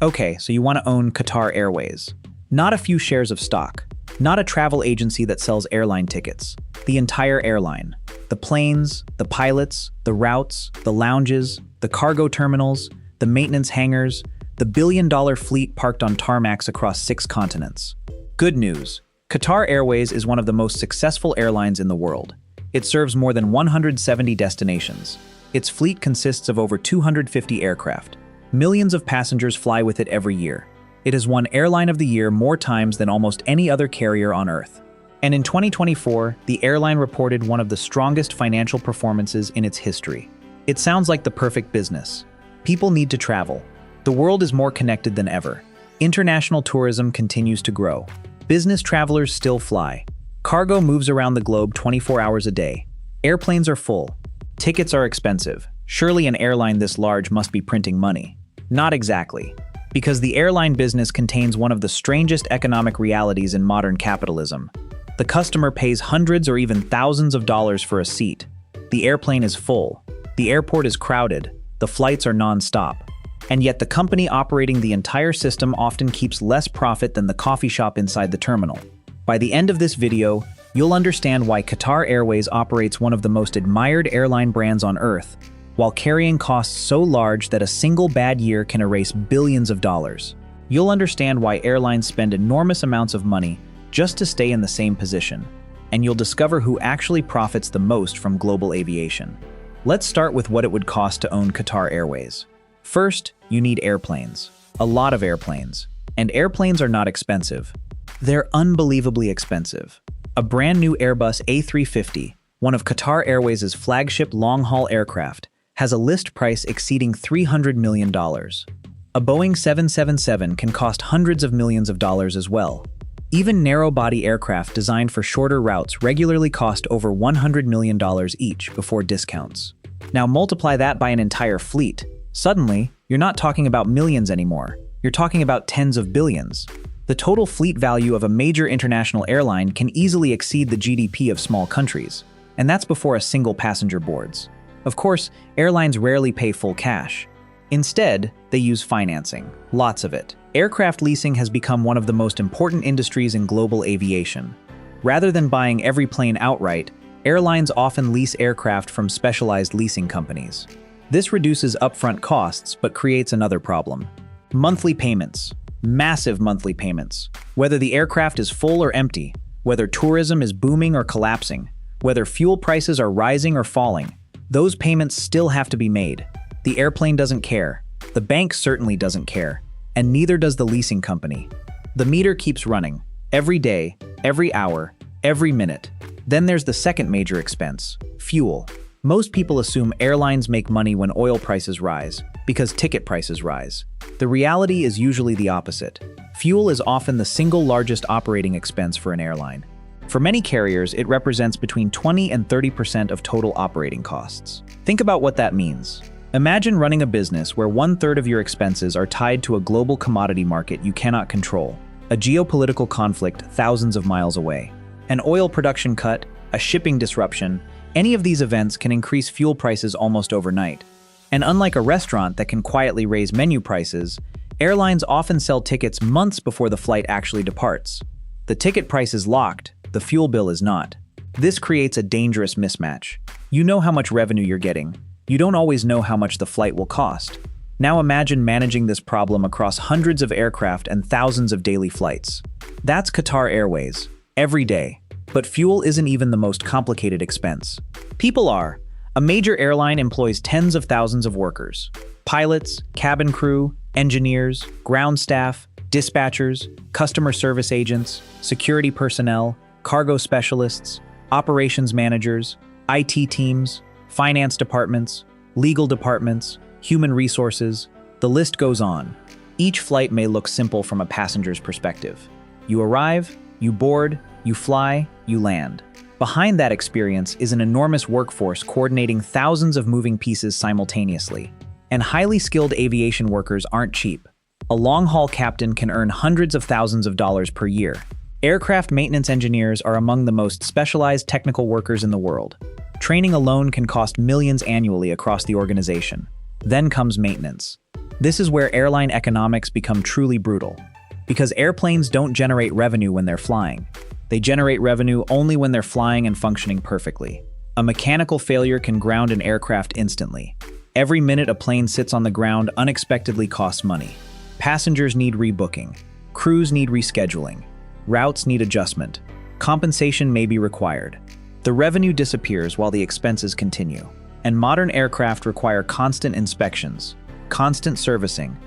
Okay, so you want to own Qatar Airways. Not a few shares of stock. Not a travel agency that sells airline tickets. The entire airline. The planes, the pilots, the routes, the lounges, the cargo terminals, the maintenance hangars, the billion-dollar fleet parked on tarmacs across 6 continents. Good news. Qatar Airways is one of the most successful airlines in the world. It serves more than 170 destinations. Its fleet consists of over 250 aircraft. Millions of passengers fly with it every year. It has won Airline of the Year more times than almost any other carrier on Earth. And in 2024, the airline reported one of the strongest financial performances in its history. It sounds like the perfect business. People need to travel. The world is more connected than ever. International tourism continues to grow. Business travelers still fly. Cargo moves around the globe 24 hours a day. Airplanes are full. Tickets are expensive. Surely an airline this large must be printing money. Not exactly. Because the airline business contains one of the strangest economic realities in modern capitalism. The customer pays hundreds or even thousands of dollars for a seat. The airplane is full. The airport is crowded. The flights are non-stop. And yet the company operating the entire system often keeps less profit than the coffee shop inside the terminal. By the end of this video, you'll understand why Qatar Airways operates one of the most admired airline brands on Earth, while carrying costs so large that a single bad year can erase billions of dollars. You'll understand why airlines spend enormous amounts of money just to stay in the same position, and you'll discover who actually profits the most from global aviation. Let's start with what it would cost to own Qatar Airways. First, you need airplanes. A lot of airplanes. And airplanes are not expensive. They're unbelievably expensive. A brand new Airbus A350, one of Qatar Airways' flagship long-haul aircraft, has a list price exceeding $300 million. A Boeing 777 can cost hundreds of millions of dollars as well. Even narrow-body aircraft designed for shorter routes regularly cost over $100 million each before discounts. Now multiply that by an entire fleet. Suddenly, you're not talking about millions anymore. You're talking about tens of billions. The total fleet value of a major international airline can easily exceed the GDP of small countries. And that's before a single passenger boards. Of course, airlines rarely pay full cash. Instead, they use financing, lots of it. Aircraft leasing has become one of the most important industries in global aviation. Rather than buying every plane outright, airlines often lease aircraft from specialized leasing companies. This reduces upfront costs but creates another problem. Monthly payments. Massive monthly payments. Whether the aircraft is full or empty, whether tourism is booming or collapsing, whether fuel prices are rising or falling, those payments still have to be made. The airplane doesn't care. The bank certainly doesn't care. And neither does the leasing company. The meter keeps running. Every day, every hour, every minute. Then there's the second major expense, fuel. Most people assume airlines make money when oil prices rise, because ticket prices rise. The reality is usually the opposite. Fuel is often the single largest operating expense for an airline. For many carriers, it represents between 20 and 30% of total operating costs. Think about what that means. Imagine running a business where 1/3 of your expenses are tied to a global commodity market you cannot control, a geopolitical conflict thousands of miles away, an oil production cut, a shipping disruption. Any of these events can increase fuel prices almost overnight. And unlike a restaurant that can quietly raise menu prices, airlines often sell tickets months before the flight actually departs. The ticket price is locked, the fuel bill is not. This creates a dangerous mismatch. You know how much revenue you're getting. You don't always know how much the flight will cost. Now imagine managing this problem across hundreds of aircraft and thousands of daily flights. That's Qatar Airways, every day. But fuel isn't even the most complicated expense. People are. A major airline employs tens of thousands of workers. Pilots, cabin crew, engineers, ground staff, dispatchers, customer service agents, security personnel, cargo specialists, operations managers, IT teams, finance departments, legal departments, human resources. The list goes on. Each flight may look simple from a passenger's perspective. You arrive, you board, you fly, you land. Behind that experience is an enormous workforce coordinating thousands of moving pieces simultaneously. And highly skilled aviation workers aren't cheap. A long-haul captain can earn hundreds of thousands of dollars per year. Aircraft maintenance engineers are among the most specialized technical workers in the world. Training alone can cost millions annually across the organization. Then comes maintenance. This is where airline economics become truly brutal. Because airplanes don't generate revenue when they're flying. They generate revenue only when they're flying and functioning perfectly. A mechanical failure can ground an aircraft instantly. Every minute a plane sits on the ground unexpectedly costs money. Passengers need rebooking. Crews need rescheduling. Routes need adjustment. Compensation may be required. The revenue disappears while the expenses continue. And modern aircraft require constant inspections, constant servicing,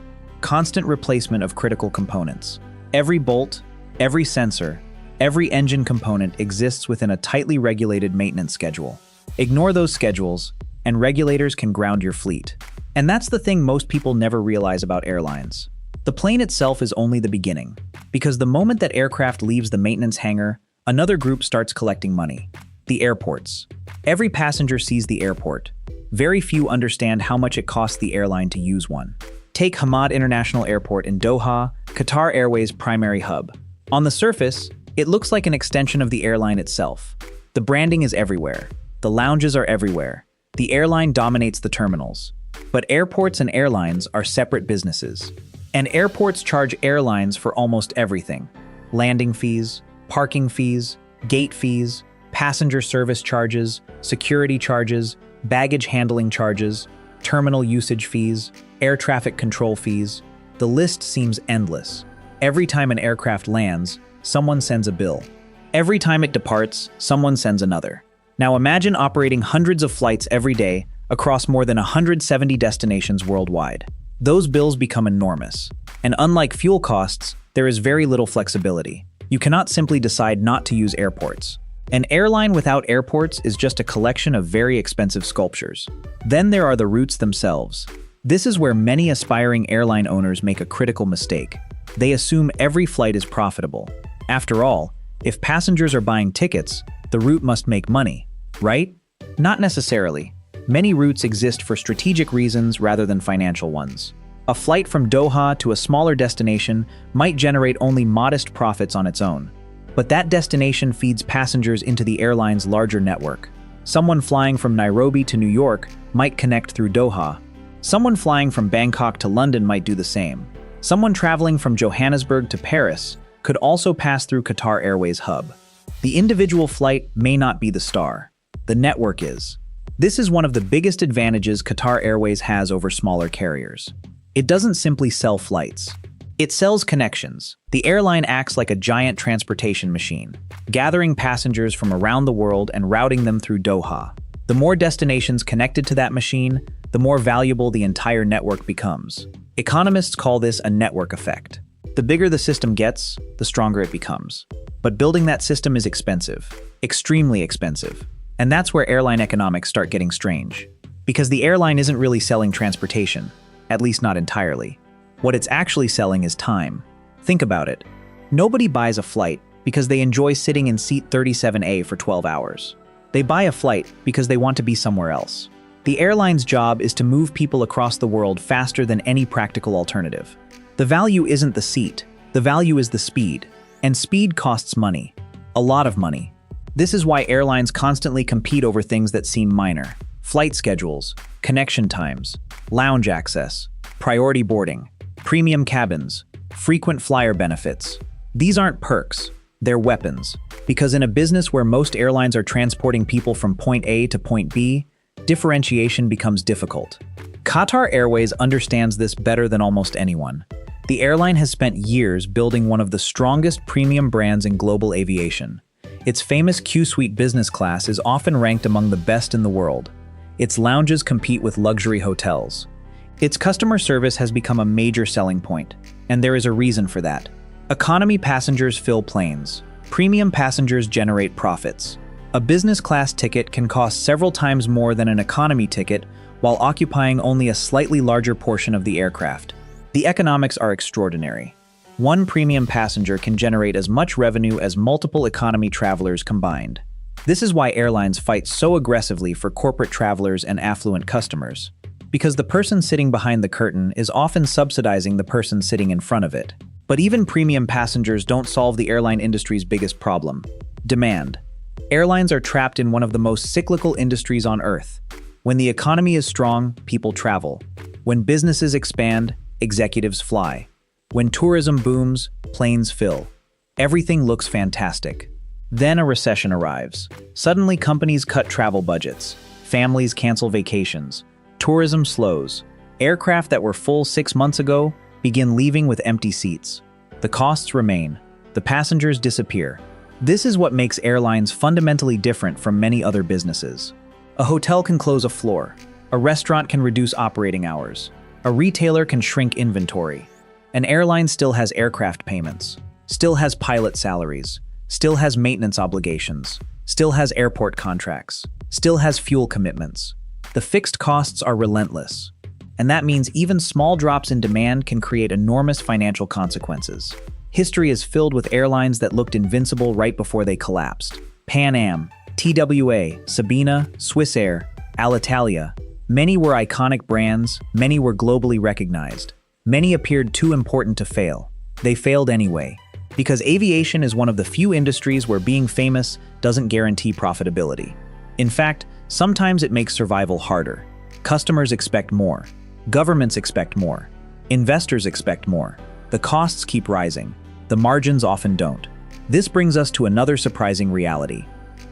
constant replacement of critical components. Every bolt, every sensor, every engine component exists within a tightly regulated maintenance schedule. Ignore those schedules, and regulators can ground your fleet. And that's the thing most people never realize about airlines. The plane itself is only the beginning, because the moment that aircraft leaves the maintenance hangar, another group starts collecting money. The airports. Every passenger sees the airport. Very few understand how much it costs the airline to use one. Take Hamad International Airport in Doha, Qatar Airways' primary hub. On the surface, it looks like an extension of the airline itself. The branding is everywhere. The lounges are everywhere. The airline dominates the terminals. But airports and airlines are separate businesses. And airports charge airlines for almost everything. Landing fees, parking fees, gate fees, passenger service charges, security charges, baggage handling charges, terminal usage fees, air traffic control fees. The list seems endless. Every time an aircraft lands, someone sends a bill. Every time it departs, someone sends another. Now imagine operating hundreds of flights every day across more than 170 destinations worldwide. Those bills become enormous. And unlike fuel costs, there is very little flexibility. You cannot simply decide not to use airports. An airline without airports is just a collection of very expensive sculptures. Then there are the routes themselves. This is where many aspiring airline owners make a critical mistake. They assume every flight is profitable. After all, if passengers are buying tickets, the route must make money, right? Not necessarily. Many routes exist for strategic reasons rather than financial ones. A flight from Doha to a smaller destination might generate only modest profits on its own. But that destination feeds passengers into the airline's larger network. Someone flying from Nairobi to New York might connect through Doha. Someone flying from Bangkok to London might do the same. Someone traveling from Johannesburg to Paris could also pass through Qatar Airways' hub. The individual flight may not be the star. The network is. This is one of the biggest advantages Qatar Airways has over smaller carriers. It doesn't simply sell flights. It sells connections. The airline acts like a giant transportation machine, gathering passengers from around the world and routing them through Doha. The more destinations connected to that machine, the more valuable the entire network becomes. Economists call this a network effect. The bigger the system gets, the stronger it becomes. But building that system is expensive, extremely expensive. And that's where airline economics start getting strange. Because the airline isn't really selling transportation, at least not entirely. What it's actually selling is time. Think about it. Nobody buys a flight because they enjoy sitting in seat 37A for 12 hours. They buy a flight because they want to be somewhere else. The airline's job is to move people across the world faster than any practical alternative. The value isn't the seat. The value is the speed. And speed costs money. A lot of money. This is why airlines constantly compete over things that seem minor. Flight schedules, connection times, lounge access, priority boarding, premium cabins, frequent flyer benefits. These aren't perks, they're weapons. Because in a business where most airlines are transporting people from point A to point B, differentiation becomes difficult. Qatar Airways understands this better than almost anyone. The airline has spent years building one of the strongest premium brands in global aviation. Its famous Q-Suite business class is often ranked among the best in the world. Its lounges compete with luxury hotels. Its customer service has become a major selling point, and there is a reason for that. Economy passengers fill planes. Premium passengers generate profits. A business class ticket can cost several times more than an economy ticket while occupying only a slightly larger portion of the aircraft. The economics are extraordinary. One premium passenger can generate as much revenue as multiple economy travelers combined. This is why airlines fight so aggressively for corporate travelers and affluent customers. Because the person sitting behind the curtain is often subsidizing the person sitting in front of it. But even premium passengers don't solve the airline industry's biggest problem: demand. Airlines are trapped in one of the most cyclical industries on Earth. When the economy is strong, people travel. When businesses expand, executives fly. When tourism booms, planes fill. Everything looks fantastic. Then a recession arrives. Suddenly companies cut travel budgets. Families cancel vacations. Tourism slows. Aircraft that were full 6 months ago begin leaving with empty seats. The costs remain. The passengers disappear. This is what makes airlines fundamentally different from many other businesses. A hotel can close a floor. A restaurant can reduce operating hours. A retailer can shrink inventory. An airline still has aircraft payments, still has pilot salaries, still has maintenance obligations, still has airport contracts, still has fuel commitments. The fixed costs are relentless. And that means even small drops in demand can create enormous financial consequences. History is filled with airlines that looked invincible right before they collapsed. Pan Am, TWA, Sabena, Swissair, Alitalia. Many were iconic brands, many were globally recognized. Many appeared too important to fail. They failed anyway, because aviation is one of the few industries where being famous doesn't guarantee profitability. In fact, sometimes it makes survival harder. Customers expect more. Governments expect more. Investors expect more. The costs keep rising. The margins often don't. This brings us to another surprising reality.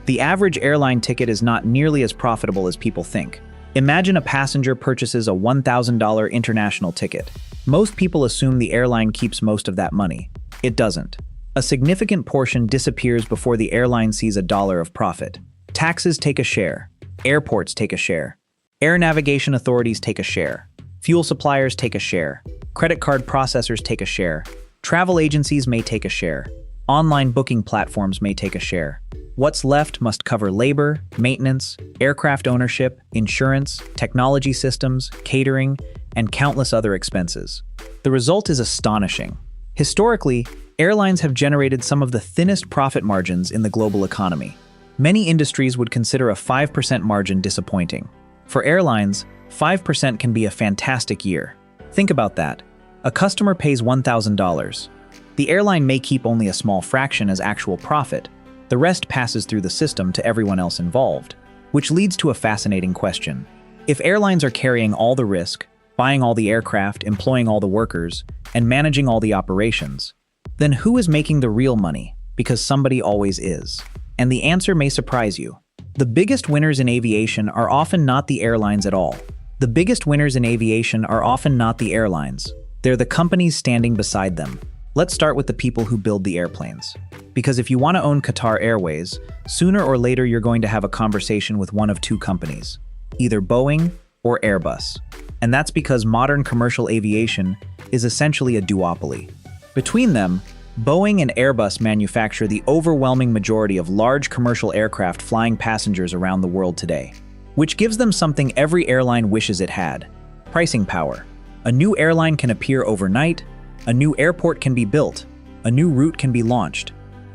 The average airline ticket is not nearly as profitable as people think. Imagine a passenger purchases a $1,000 international ticket. Most people assume the airline keeps most of that money. It doesn't. A significant portion disappears before the airline sees $1 of profit. Taxes take a share. Airports take a share. Air navigation authorities take a share. Fuel suppliers take a share. Credit card processors take a share. Travel agencies may take a share. Online booking platforms may take a share. What's left must cover labor, maintenance, aircraft ownership, insurance, technology systems, catering, and countless other expenses. The result is astonishing. Historically, airlines have generated some of the thinnest profit margins in the global economy. Many industries would consider a 5% margin disappointing. For airlines, 5% can be a fantastic year. Think about that. A customer pays $1,000. The airline may keep only a small fraction as actual profit. The rest passes through the system to everyone else involved, which leads to a fascinating question. If airlines are carrying all the risk, buying all the aircraft, employing all the workers, and managing all the operations, then who is making the real money? Because somebody always is. And the answer may surprise you. The biggest winners in aviation are often not the airlines at all. The biggest winners in aviation are often not the airlines. They're the companies standing beside them. Let's start with the people who build the airplanes. Because if you want to own Qatar Airways, sooner or later you're going to have a conversation with one of two companies, either Boeing or Airbus. And that's because modern commercial aviation is essentially a duopoly. Between them, Boeing and Airbus manufacture the overwhelming majority of large commercial aircraft flying passengers around the world today, which gives them something every airline wishes it had: pricing power. A new airline can appear overnight, a new airport can be built, a new route can be launched.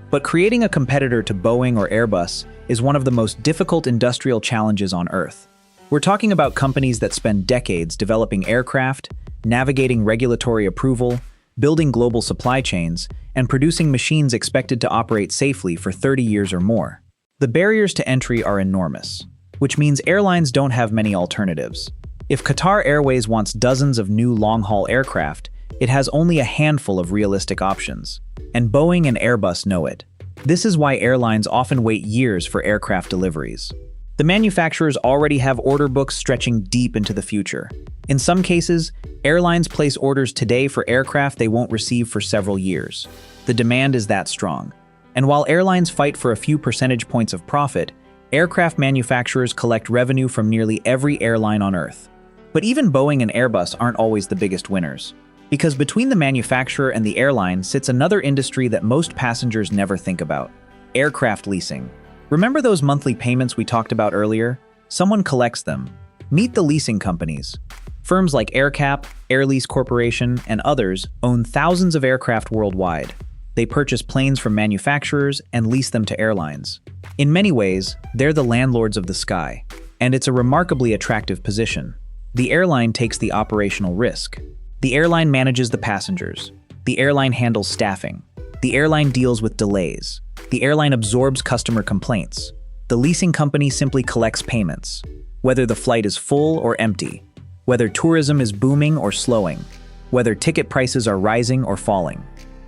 But creating a competitor to Boeing or Airbus is one of the most difficult industrial challenges on Earth. We're talking about companies that spend decades developing aircraft, navigating regulatory approval, building global supply chains, and producing machines expected to operate safely for 30 years or more. The barriers to entry are enormous, which means airlines don't have many alternatives. If Qatar Airways wants dozens of new long-haul aircraft, it has only a handful of realistic options. And Boeing and Airbus know it. This is why airlines often wait years for aircraft deliveries. The manufacturers already have order books stretching deep into the future. In some cases, airlines place orders today for aircraft they won't receive for several years. The demand is that strong. And while airlines fight for a few percentage points of profit, aircraft manufacturers collect revenue from nearly every airline on Earth. But even Boeing and Airbus aren't always the biggest winners. Because between the manufacturer and the airline sits another industry that most passengers never think about: aircraft leasing. Remember those monthly payments we talked about earlier? Someone collects them. Meet the leasing companies. Firms like AerCap, Air Lease Corporation, and others own thousands of aircraft worldwide. They purchase planes from manufacturers and lease them to airlines. In many ways, they're the landlords of the sky, and it's a remarkably attractive position. The airline takes the operational risk. The airline manages the passengers. The airline handles staffing. The airline deals with delays. The airline absorbs customer complaints. The leasing company simply collects payments. Whether the flight is full or empty, whether tourism is booming or slowing, whether ticket prices are rising or falling.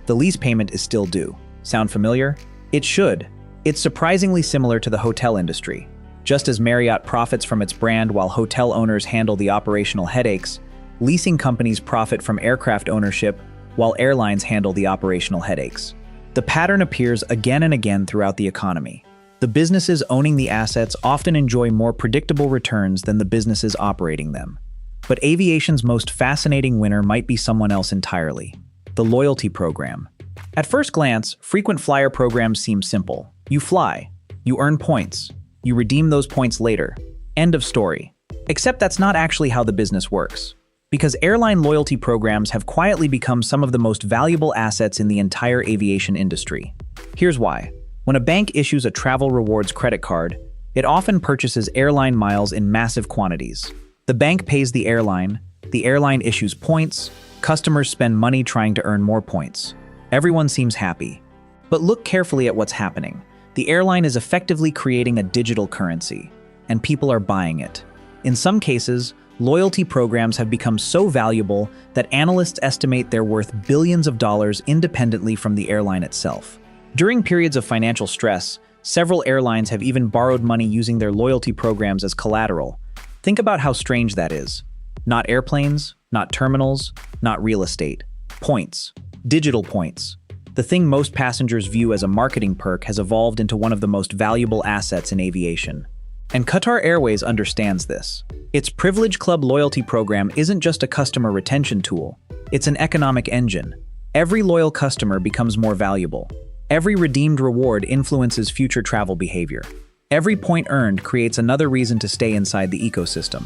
The lease payment is still due. Sound familiar? It should. It's surprisingly similar to the hotel industry. Just as Marriott profits from its brand while hotel owners handle the operational headaches, leasing companies profit from aircraft ownership while airlines handle the operational headaches. The pattern appears again and again throughout the economy. The businesses owning the assets often enjoy more predictable returns than the businesses operating them. But aviation's most fascinating winner might be someone else entirely: the loyalty program. At first glance, frequent flyer programs seem simple. You fly, you earn points, you redeem those points later. End of story. Except that's not actually how the business works. Because airline loyalty programs have quietly become some of the most valuable assets in the entire aviation industry. Here's why. When a bank issues a travel rewards credit card, it often purchases airline miles in massive quantities. The bank pays the airline issues points, customers spend money trying to earn more points. Everyone seems happy. But look carefully at what's happening. The airline is effectively creating a digital currency, and people are buying it. In some cases, loyalty programs have become so valuable that analysts estimate they're worth billions of dollars independently from the airline itself. During periods of financial stress, several airlines have even borrowed money using their loyalty programs as collateral. Think about how strange that is. Not airplanes, not terminals, not real estate. Points. Digital points. The thing most passengers view as a marketing perk has evolved into one of the most valuable assets in aviation. And Qatar Airways understands this. Its Privilege Club loyalty program isn't just a customer retention tool, it's an economic engine. Every loyal customer becomes more valuable. Every redeemed reward influences future travel behavior. Every point earned creates another reason to stay inside the ecosystem.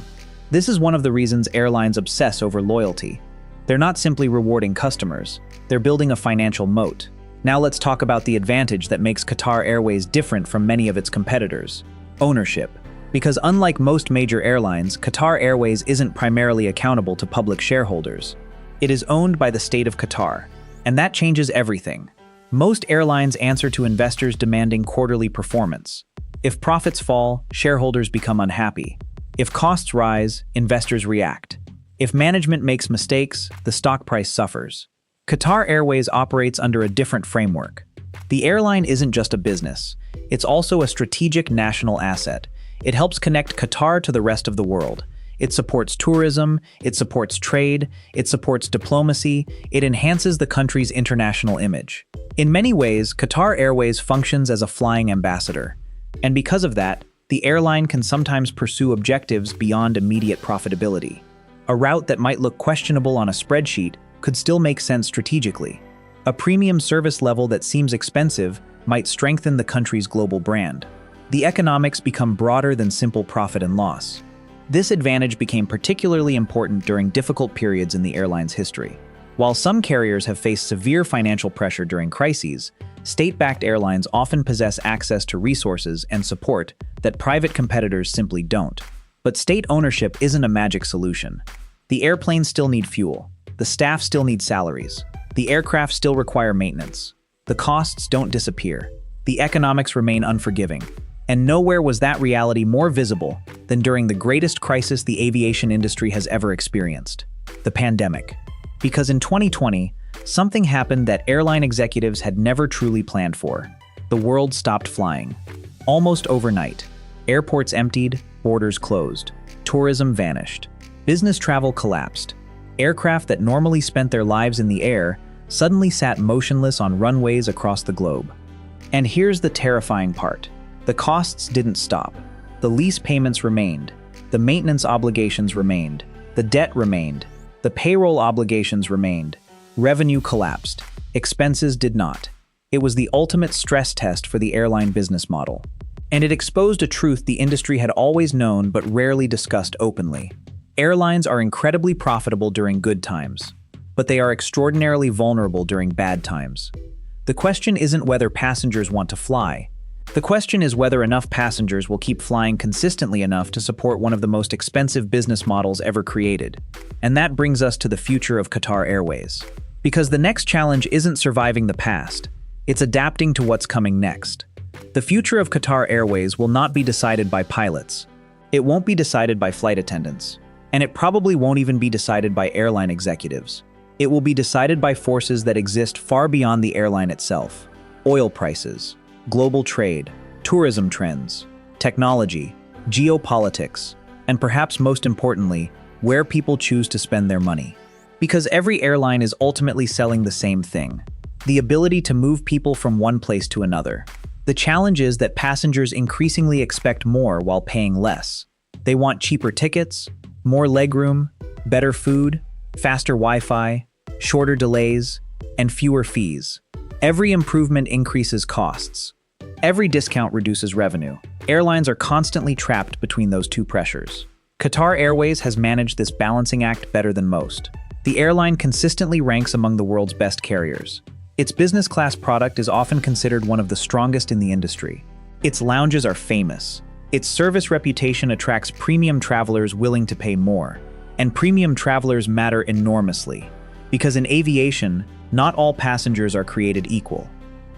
This is one of the reasons airlines obsess over loyalty. They're not simply rewarding customers, they're building a financial moat. Now let's talk about the advantage that makes Qatar Airways different from many of its competitors: ownership. Because unlike most major airlines, Qatar Airways isn't primarily accountable to public shareholders. It is owned by the state of Qatar, and that changes everything. Most airlines answer to investors demanding quarterly performance. If profits fall, shareholders become unhappy. If costs rise, investors react. If management makes mistakes, the stock price suffers. Qatar Airways operates under a different framework. The airline isn't just a business. It's also a strategic national asset. It helps connect Qatar to the rest of the world. It supports tourism, it supports trade, it supports diplomacy, it enhances the country's international image. In many ways, Qatar Airways functions as a flying ambassador. And because of that, the airline can sometimes pursue objectives beyond immediate profitability. A route that might look questionable on a spreadsheet could still make sense strategically. A premium service level that seems expensive might strengthen the country's global brand. The economics become broader than simple profit and loss. This advantage became particularly important during difficult periods in the airline's history. While some carriers have faced severe financial pressure during crises, state-backed airlines often possess access to resources and support that private competitors simply don't. But state ownership isn't a magic solution. The airplanes still need fuel. The staff still need salaries. The aircraft still require maintenance. The costs don't disappear. The economics remain unforgiving. And nowhere was that reality more visible than during the greatest crisis the aviation industry has ever experienced: the pandemic. Because in 2020, something happened that airline executives had never truly planned for. The world stopped flying. Almost overnight. Airports emptied, borders closed. Tourism vanished. Business travel collapsed. Aircraft that normally spent their lives in the air suddenly sat motionless on runways across the globe. And here's the terrifying part. The costs didn't stop. The lease payments remained. The maintenance obligations remained. The debt remained. The payroll obligations remained. Revenue collapsed. Expenses did not. It was the ultimate stress test for the airline business model. And it exposed a truth the industry had always known but rarely discussed openly. Airlines are incredibly profitable during good times, but they are extraordinarily vulnerable during bad times. The question isn't whether passengers want to fly. The question is whether enough passengers will keep flying consistently enough to support one of the most expensive business models ever created. And that brings us to the future of Qatar Airways. Because the next challenge isn't surviving the past, it's adapting to what's coming next. The future of Qatar Airways will not be decided by pilots. It won't be decided by flight attendants. And it probably won't even be decided by airline executives. It will be decided by forces that exist far beyond the airline itself. Oil prices, global trade, tourism trends, technology, geopolitics, and perhaps most importantly, where people choose to spend their money. Because every airline is ultimately selling the same thing: the ability to move people from one place to another. The challenge is that passengers increasingly expect more while paying less. They want cheaper tickets, more legroom, better food, faster Wi-Fi, shorter delays, and fewer fees. Every improvement increases costs. Every discount reduces revenue. Airlines are constantly trapped between those two pressures. Qatar Airways has managed this balancing act better than most. The airline consistently ranks among the world's best carriers. Its business class product is often considered one of the strongest in the industry. Its lounges are famous. Its service reputation attracts premium travelers willing to pay more. And premium travelers matter enormously. Because in aviation, not all passengers are created equal.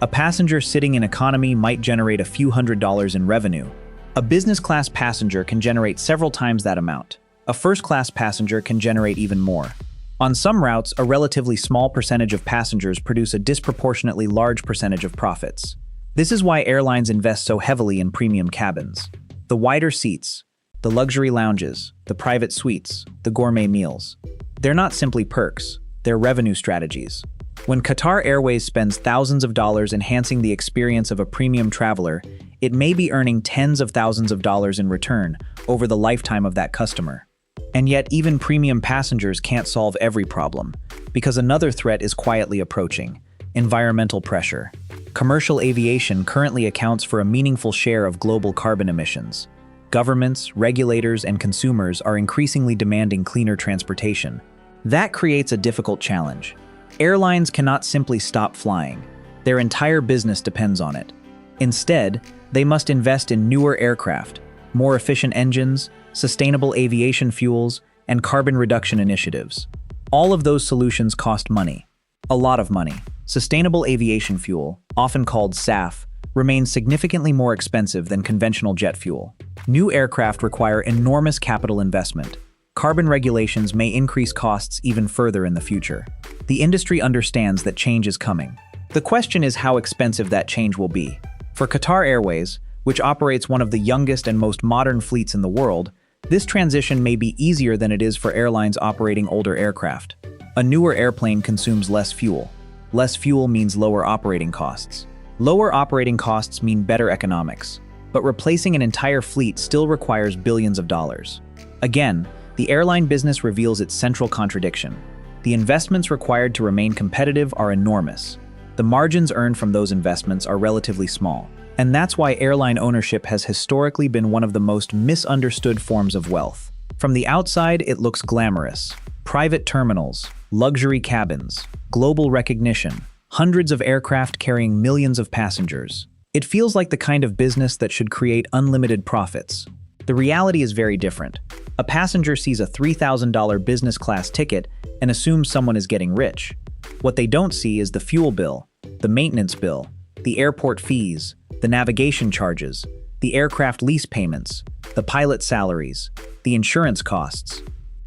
A passenger sitting in economy might generate a few $100s in revenue. A business class passenger can generate several times that amount. A first class passenger can generate even more. On some routes, a relatively small percentage of passengers produce a disproportionately large percentage of profits. This is why airlines invest so heavily in premium cabins. The wider seats, the luxury lounges, the private suites, the gourmet meals. They're not simply perks, they're revenue strategies. When Qatar Airways spends thousands of dollars enhancing the experience of a premium traveler, it may be earning tens of thousands of dollars in return over the lifetime of that customer. And yet, even premium passengers can't solve every problem, because another threat is quietly approaching: environmental pressure. Commercial aviation currently accounts for a meaningful share of global carbon emissions. Governments, regulators, and consumers are increasingly demanding cleaner transportation. That creates a difficult challenge. Airlines cannot simply stop flying. Their entire business depends on it. Instead, they must invest in newer aircraft, more efficient engines, sustainable aviation fuels, and carbon reduction initiatives. All of those solutions cost money. A lot of money. Sustainable aviation fuel, often called SAF, remains significantly more expensive than conventional jet fuel. New aircraft require enormous capital investment. Carbon regulations may increase costs even further in the future. The industry understands that change is coming. The question is how expensive that change will be. For Qatar Airways, which operates one of the youngest and most modern fleets in the world, this transition may be easier than it is for airlines operating older aircraft. A newer airplane consumes less fuel. Less fuel means lower operating costs. Lower operating costs mean better economics. But replacing an entire fleet still requires billions of dollars. Again, the airline business reveals its central contradiction. The investments required to remain competitive are enormous. The margins earned from those investments are relatively small. And that's why airline ownership has historically been one of the most misunderstood forms of wealth. From the outside, it looks glamorous. Private terminals, luxury cabins, global recognition, hundreds of aircraft carrying millions of passengers. It feels like the kind of business that should create unlimited profits. The reality is very different. A passenger sees a $3,000 business class ticket and assumes someone is getting rich. What they don't see is the fuel bill, the maintenance bill, the airport fees, the navigation charges, the aircraft lease payments, the pilot salaries, the insurance costs,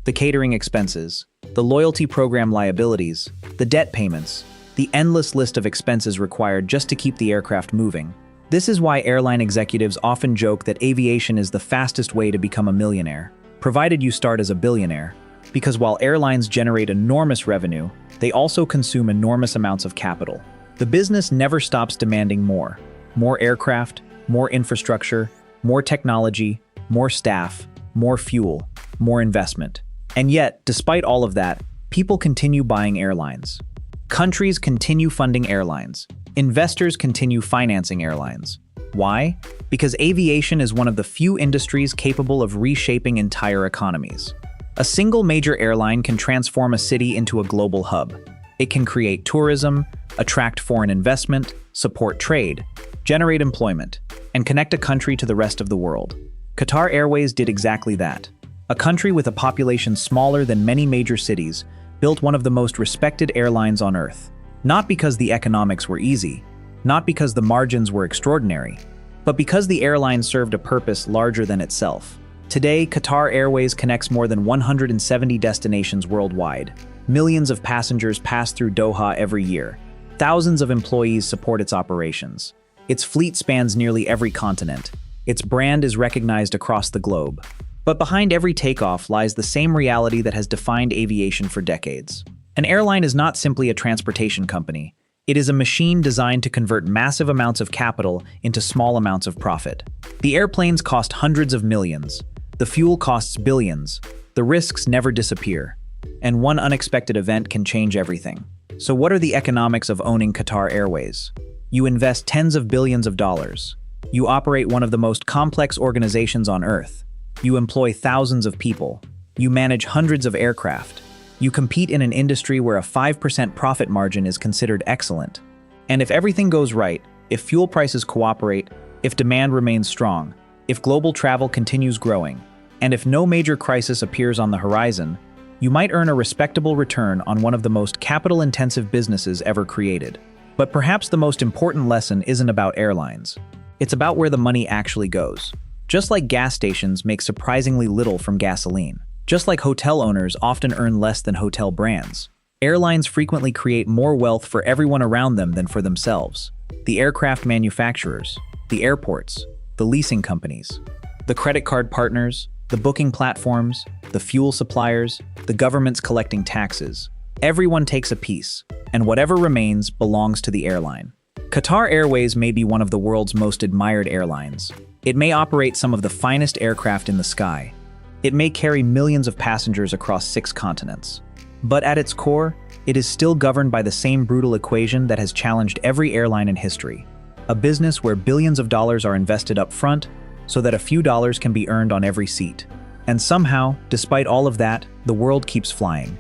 the catering expenses, the loyalty program liabilities, the debt payments, the endless list of expenses required just to keep the aircraft moving. This is why airline executives often joke that aviation is the fastest way to become a millionaire, provided you start as a billionaire. Because while airlines generate enormous revenue, they also consume enormous amounts of capital. The business never stops demanding more. More aircraft, more infrastructure, more technology, more staff, more fuel, more investment. And yet, despite all of that, people continue buying airlines. Countries continue funding airlines. Investors continue financing airlines. Why? Because aviation is one of the few industries capable of reshaping entire economies. A single major airline can transform a city into a global hub. It can create tourism, attract foreign investment, support trade, generate employment, and connect a country to the rest of the world. Qatar Airways did exactly that. A country with a population smaller than many major cities built one of the most respected airlines on Earth. Not because the economics were easy, not because the margins were extraordinary, but because the airline served a purpose larger than itself: Today, Qatar Airways connects more than 170 destinations worldwide. Millions of passengers pass through Doha every year. Thousands of employees support its operations. Its fleet spans nearly every continent. Its brand is recognized across the globe. But behind every takeoff lies the same reality that has defined aviation for decades. An airline is not simply a transportation company. It is a machine designed to convert massive amounts of capital into small amounts of profit. The airplanes cost hundreds of millions. The fuel costs billions. The risks never disappear. And one unexpected event can change everything. So what are the economics of owning Qatar Airways? You invest tens of billions of dollars. You operate one of the most complex organizations on Earth. You employ thousands of people. You manage hundreds of aircraft. You compete in an industry where a 5% profit margin is considered excellent. And if everything goes right, if fuel prices cooperate, if demand remains strong, if global travel continues growing, and if no major crisis appears on the horizon, you might earn a respectable return on one of the most capital-intensive businesses ever created. But perhaps the most important lesson isn't about airlines. It's about where the money actually goes. Just like gas stations make surprisingly little from gasoline. Just like hotel owners often earn less than hotel brands. Airlines frequently create more wealth for everyone around them than for themselves. The aircraft manufacturers, the airports, the leasing companies, the credit card partners, the booking platforms, the fuel suppliers, the governments collecting taxes. Everyone takes a piece, and whatever remains belongs to the airline. Qatar Airways may be one of the world's most admired airlines. It may operate some of the finest aircraft in the sky. It may carry millions of passengers across 6 continents. But at its core, it is still governed by the same brutal equation that has challenged every airline in history. A business where billions of dollars are invested up front so that a few dollars can be earned on every seat. And somehow, despite all of that, the world keeps flying.